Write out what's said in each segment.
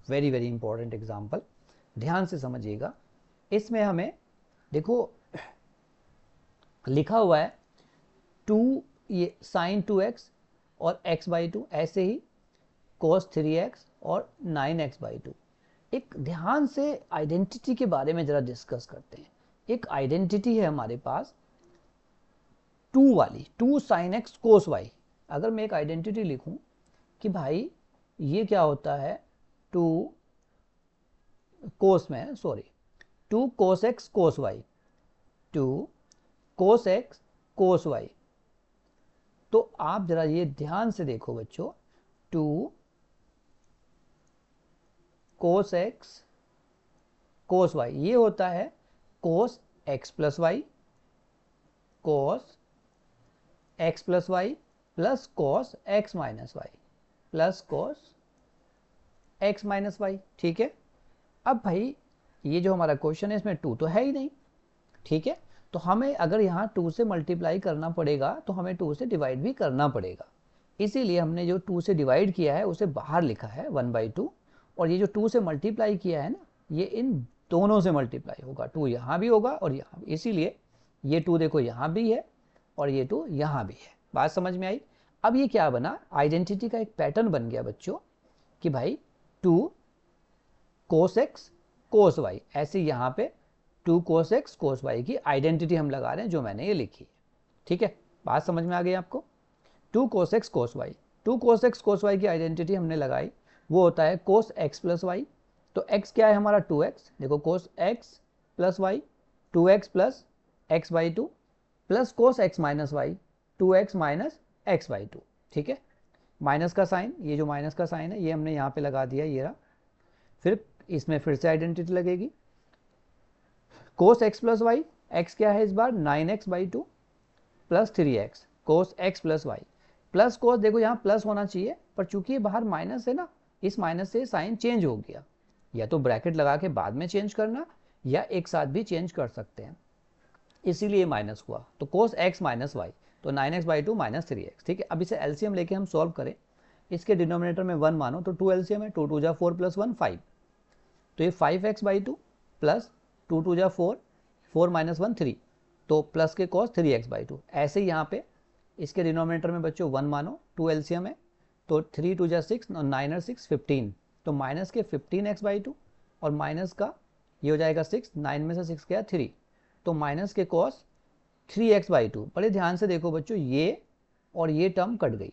Very very important example, ध्यान से समझिएगा। इसमें हमें देखो लिखा हुआ है 2 ये साइन 2x और x/2, ऐसे ही cos 3x और 9x/2। एक ध्यान से आइडेंटिटी के बारे में जरा डिस्कस करते हैं। एक आइडेंटिटी है हमारे पास 2 वाली, 2 sin x cos y। अगर मैं एक आइडेंटिटी लिखूं कि भाई ये क्या होता है 2 cos में, sorry 2 cos x cos y, 2 cos x cos y। तो आप जरा ये ध्यान से देखो बच्चों, 2 cos x cos y ये होता है cos x plus y, cos x plus y plus cos x minus y plus cos x minus y. ठीक है, अब भाई ये जो हमारा क्वेश्चन है इसमें 2 तो है ही नहीं। ठीक है, तो हमें अगर यहाँ 2 से मल्टीप्लाई करना पड़ेगा तो हमें 2 से डिवाइड भी करना पड़ेगा। इसीलिए हमने जो 2 से डिवाइड किया है उसे बाहर लिखा है 1/2, और ये जो 2 से मल्टीप्लाई किया है ना, ये इन दोनों से मल्टीप्लाई होगा, 2 यहाँ भी होगा और यहाँ भी। इसीलिए ये 2 देखो यहाँ भी है और ये 2 यहाँ भी है। बात समझ में आई? अब ये क्या बना, आइडेंटिटी का एक पैटर्न बन गया बच्चों कि भाई 2 cos x cos y, ऐसे यहाँ पे 2 cos x cos y की आइडेंटिटी हम लगा रहे हैं जो मैंने ये लिखी है। ठीक है, बात समझ में आ गई आपको? 2 cos x cos y, 2 cos x cos y की आइडेंटिटी हमने लगाई, वो होता है cos x प्लस वाई। तो x क्या है हमारा 2x, देखो cos x plus y 2x plus x/2 plus cos x minus y 2x minus x/2। ठीक है, माइनस का साइन, ये जो माइनस का साइन है ये हमने यहाँ पे लगा दिया, ये रहा। फिर इसमें फिर से आइडेंटिटी लगेगी cos x plus y, x क्या है इस बार 9x/2 plus 3x cos x plus y plus cos, देखो यहाँ प्लस होना चाहिए पर चूंकि ये बाहर माइनस है ना, इस माइनस से साइन चेंज हो गया। या तो ब्रैकेट लगा के बाद में चेंज करना या एक साथ भी चेंज कर सकते हैं, इसीलिए माइनस हुआ। तो cos x माइनस वाई, तो 9x/2 माइनस 3x। ठीक है, अब इसे एलसीएम लेके हम सॉल्व करें, इसके डिनोमिनेटर में 1 मानो तो 2 एलसीएम है, 2 2 जा 4 प्लस 1 5, तो ये 5x/2 प्लस 2 2 जा 4, 4 माइनस 1 3, तो प्लस के cos 3x/2। ऐसे ही यहाँ पे इसके डिनोमिनेटर में बच्चों 1 मानो, 2 एलसीएम है, तो 3 2 जा 6 और 9 और 6 15, तो माइनस के 15x/2 और माइनस का ये हो जाएगा 6, 9 में से 6 गया 3, तो माइनस के cos 3x/2। बड़े ध्यान से देखो बच्चों, ये और ये टर्म कट गई।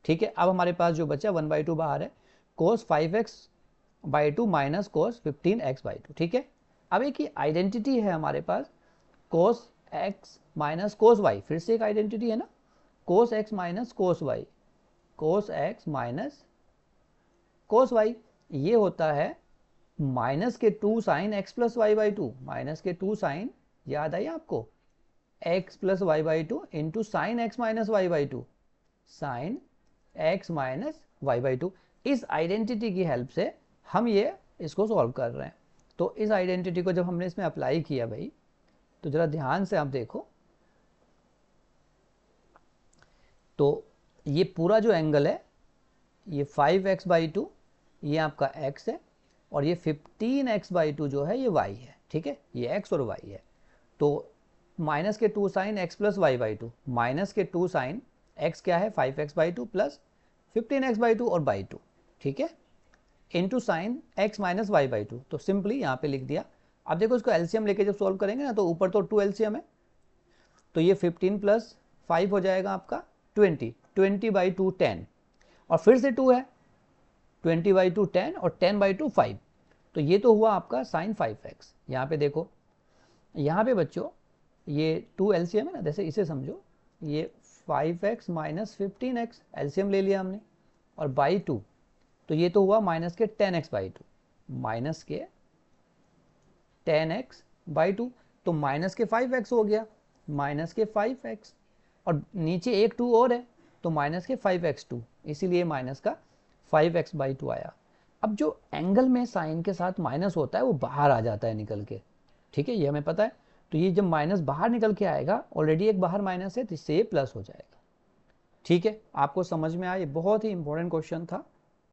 ठीक है, अब हमारे पास जो बचा 1/2 बाहर है, cos 5x/2 minus cos 15x/2। ठीक है, अब एक आइडेंटिटी है हमारे पास cos x minus cos y, फिर से एक आइडेंटिटी है ना, cos x minus cos y, cos x minus cos y, ये होता है माइनस के 2 sign x plus y/2, minus के 2 साइन, याद आई आपको, x plus y/2 into sine x minus y/2, sine x minus y/2। इस आइडेंटिटी की हेल्प से हम ये इसको सॉल्व कर रहे हैं। तो इस आइडेंटिटी को जब हमने इसमें अप्लाई किया भाई, तो जरा ध्यान से आप देखो, तो ये पूरा जो एंगल है ये 5x/2 ये आपका x है और ये 15x/2 जो है ये y है। ठीक है, ये x और y है। तो माइनस के 2 sign x plus y/2, minus के 2 साइन x क्या है 5x/2 प्लस 15x/2 और बाई 2। ठीक है, into sine x minus y/2, तो सिंपली यहाँ पे लिख दिया। अब देखो इसको एलसीएम लेके जब सॉल्व करेंगे ना, तो ऊपर तो 2 एलसीएम है, तो ये 15 प्लस 5 हो जाएगा आपका 20, 20/2 10, और फिर से 2 है, 20/2 10 और 10/2 5, तो ये तो हुआ आपका साइन 5x। यहाँ पे देखो, यहाँ पे बच्चों ये 2 एलसीएम है ना, जैसे इसे समझो, ये 5x माइनस 15x एलसीएम ले लिया हमने, और बाई 2, तो ये तो हुआ माइनस के 10x/2, माइनस के 10x/2, तो माइनस के 5x हो गया, माइनस के 5x, और नीचे एक 2 और है, तो माइनस के 5x2, इसीलिए माइनस का 5x/2 आया। अब जो एंगल में साइन के साथ माइनस होता है वो बाहर आ जाता है निकल के। ठीक है, ये हमें पता है। तो ये जब माइनस बाहर निकल के आएगा, ऑलरेडी एक बाहर माइनस है, तो इससे ये प्लस हो जाएगा। ठीक है, आपको समझ में आया? ये बहुत ही इंपॉर्टेंट क्वेश्चन था।